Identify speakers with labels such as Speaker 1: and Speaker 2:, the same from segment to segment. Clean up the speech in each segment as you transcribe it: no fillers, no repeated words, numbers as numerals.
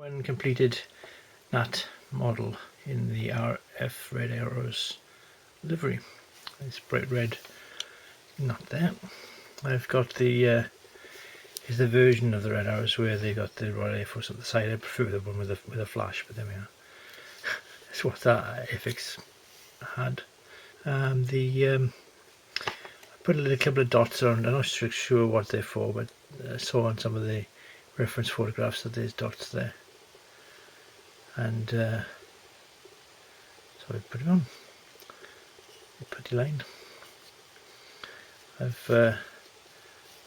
Speaker 1: One completed Gnat model in the Airfix Red Arrows livery. It's bright red Gnat there. I've got the is the version of the Red Arrows where they got the Royal Air Force at the side. I prefer the one with a flash, but there we are. That's what that Airfix had. I put a couple of dots on. I'm not sure what they're for, but I saw on some of the reference photographs that there's dots there, and so I put it on. A pretty line. I've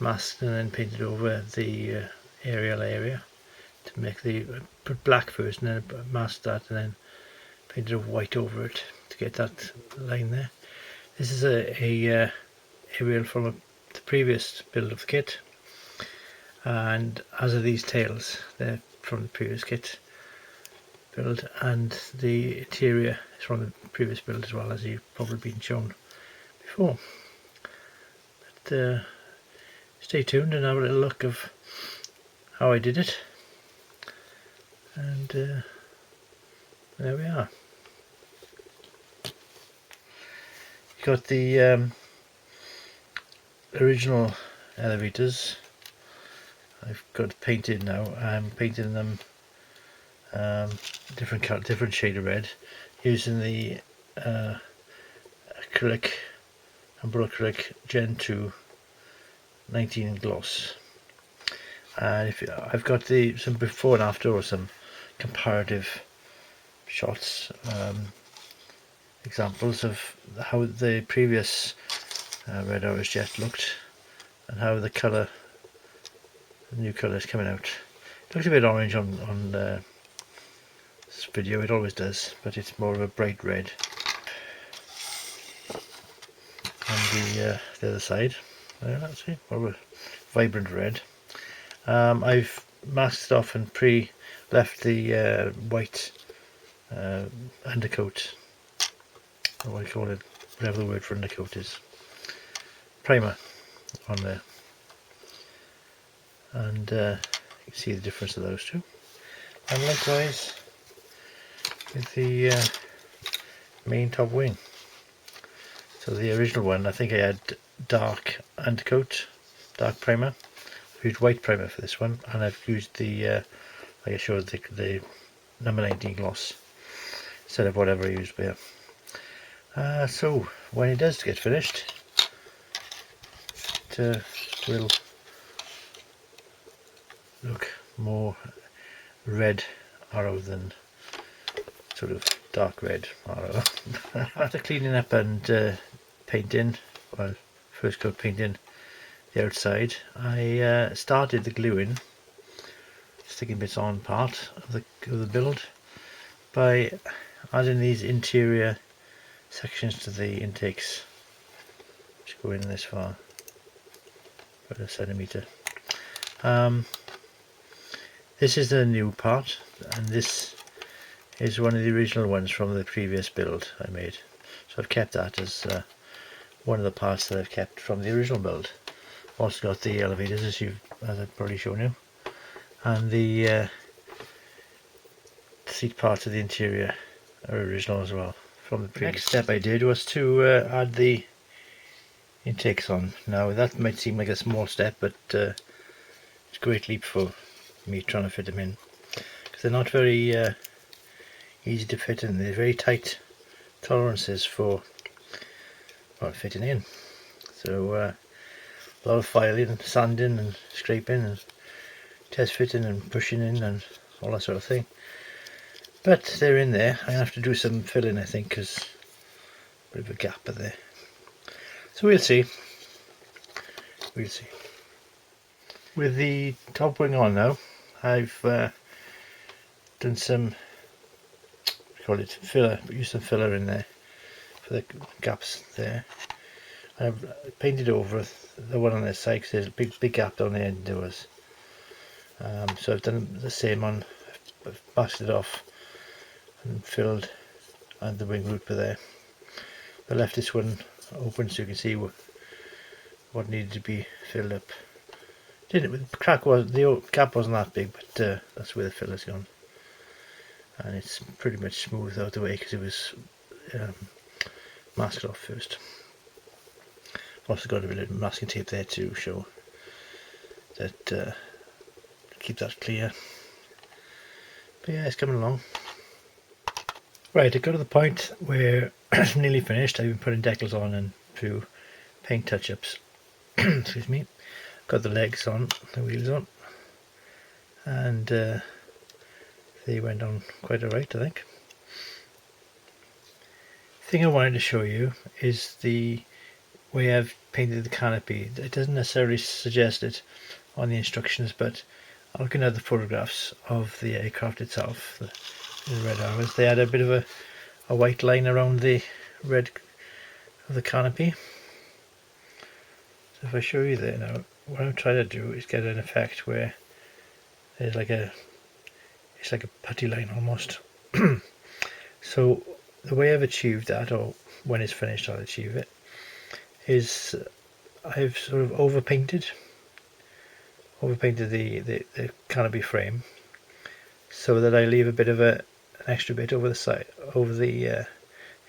Speaker 1: masked and then painted over the aerial area to make the put black first, and then masked that, and then painted white over it to get that line there. This is a aerial from the previous build of the kit, and as are these tails, they're from the previous kit build, and the interior is from the previous build as well, as you've probably been shown before. But stay tuned and have a little look of how I did it, and there we are. You got the original elevators. I've got painted now. I'm painting them different color, different shade of red, using the acrylic, Umbrella acrylic Gen 2 19 gloss. And if I've got some before and after, or some comparative shots, examples of how the previous Red Arrows jet looked, and how the colour, the new colour is coming out. It looks a bit orange on this video, it always does, but it's more of a bright red. And the other side, let's see, more of a vibrant red. I've masked off and left the white undercoat, or what do you call it, whatever the word for undercoat is, primer on there, and you can see the difference of those two. And likewise with the main top wing. So the original one, I think I had dark undercoat, dark primer. I've used white primer for this one, and I've used the like I showed, the number 19 gloss instead of whatever I used there. So when it does get finished, it will look more red arrow than sort of dark red arrow. After cleaning up and painting, well, first coat painting the outside, I started the gluing, sticking bits on part of the build, by adding these interior sections to the intakes, which go in this far, about a centimetre. This is the new part, and this is one of the original ones from the previous build I made. So I've kept that as one of the parts that I've kept from the original build. Also got the elevators, as I've probably shown you, and the seat parts of the interior are original as well from the previous. Next step I did was to add the intakes on. Now that might seem like a small step, but it's a great leap for me trying to fit them in, because they're not very easy to fit in. They're very tight tolerances for fitting in, so a lot of filing, sanding and scraping and test fitting and pushing in and all that sort of thing. But they're in there. I have to do some filling, I think, because a bit of a gap there. So we'll see. We'll see. With the top wing on now, I've done some, call it filler, but use some filler in there for the gaps there. I've painted over the one on this side because there's a big gap down the end there was. So I've done the same on, I've masked it off and filled and the wing loop there. I left this one open so you can see what needed to be filled up. The gap wasn't that big, but that's where the filler's gone. and it's pretty much smooth out the way because it was masked off first. Also got a bit of masking tape there to show that keep that clear. But yeah, it's coming along. Right, I got to the point where it's nearly finished. I've been putting decals on and through paint touch-ups. Excuse me. Got the legs on, the wheels on, and they went on quite alright, I think. The thing I wanted to show you is the way I've painted the canopy. It doesn't necessarily suggest it on the instructions, but looking at the photographs of the aircraft itself, the Red Arrows, they had a bit of a white line around the red of the canopy. So if I show you there now, what I'm trying to do is get an effect where there's it's like a putty line almost. So the way I've achieved that, or when it's finished I'll achieve it, is I've sort of overpainted the canopy frame so that I leave a bit of an extra bit over the side, over the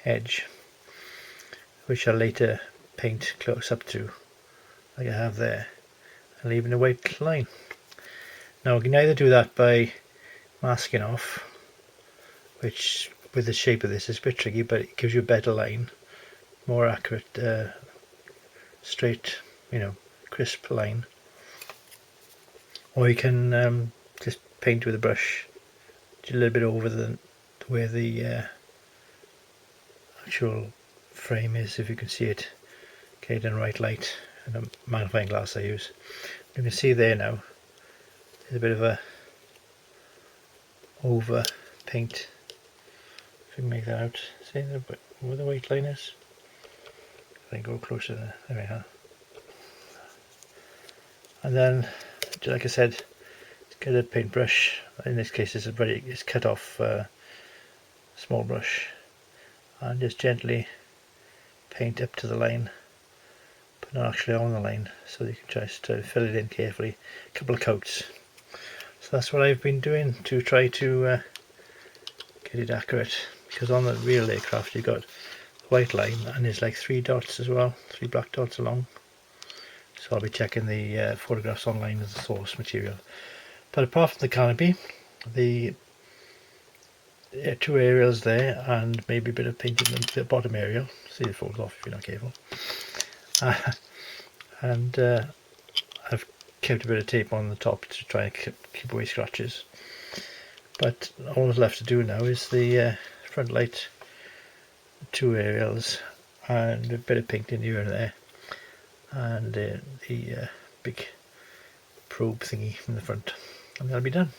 Speaker 1: edge, which I'll later paint close up to, like I have there, and leaving a white line. Now I can either do that by masking off, which with the shape of this is a bit tricky, but it gives you a better line, more accurate, straight, crisp line. Or you can just paint with a brush a little bit over where the actual frame is, if you can see it. Okay, in right light and a magnifying glass I use. You can see there now there's a bit of a over paint. If you can make that out, see where the white line is. If I can go closer there, there we are. And then, like I said, get a paintbrush. In this case, it's cut off small brush, and just gently paint up to the line, but not actually on the line. So you can just try to fill it in carefully. A couple of coats. So that's what I've been doing to try to get it accurate. Because on the real aircraft you've got the white line, and there's like 3 dots as well, 3 black dots along. So I'll be checking the photographs online as the source material. But apart from the canopy, the 2 aerials there, and maybe a bit of painting the bottom aerial. See, it falls off if you're not careful. And I've kept a bit of tape on the top to try and keep away scratches. But all that's left to do now is the front light, 2 aerials, and a bit of painting here and there, and the big probe thingy from the front, and that'll be done.